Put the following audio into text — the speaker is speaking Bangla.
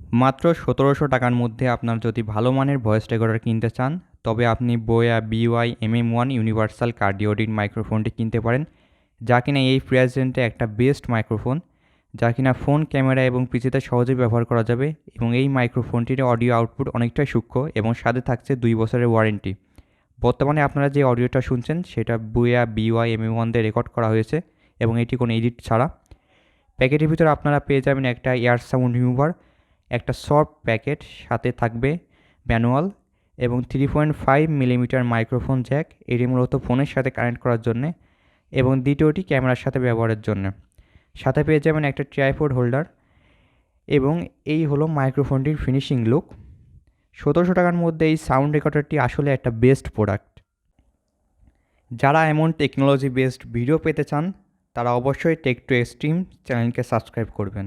মাত্র ১৭০০ টাকার মধ্যে আপনার যদি ভালো মানের ভয়েস রেকর্ডার কিনতে চান, তবে আপনি বোয়া BY-MM1 ইউনিভার্সাল কার্ডিওডিন মাইক্রোফোনটি কিনতে পারেন, যা কিনা এই প্রেজেন্টে একটা বেস্ট মাইক্রোফোন, যা কিনা ফোন, ক্যামেরা এবং পিসিতে সহজেই ব্যবহার করা যাবে। এবং এই মাইক্রোফোনটির অডিও আউটপুট অনেকটাই সূক্ষ্ম এবং সাথে থাকছে 2 বছরের ওয়ারেন্টি। বর্তমানে আপনারা যে অডিওটা শুনছেন সেটা বোয়া BY-MM1 দিয়ে রেকর্ড করা হয়েছে এবং এটি কোনো এডিট ছাড়া। প্যাকেটের ভিতরে আপনারা পেয়ে যাবেন একটা এয়ার সাউন্ড রিমুভার, একটা সফট প্যাকেট, সাথে থাকবে ম্যানুয়াল এবং 3.5 মিলিমিটার মাইক্রোফোন জ্যাক, এটি মূলত ফোনের সাথে কানেক্ট করার জন্যে, এবং দ্বিতীয়টি ক্যামেরার সাথে ব্যবহারের জন্য। সাথে পেয়ে যাবেন একটা ট্রাইপড হোল্ডার। এবং এই হলো মাইক্রোফোনটির ফিনিশিং লুক। ১৭০০ টাকার মধ্যে এই সাউন্ড রেকর্ডারটি আসলে একটা বেস্ট প্রোডাক্ট। যারা এমন টেকনোলজি বেসড ভিডিও পেতে চান, তারা অবশ্যই টেক টু এক্সট্রিম চ্যানেলকে সাবস্ক্রাইব করবেন।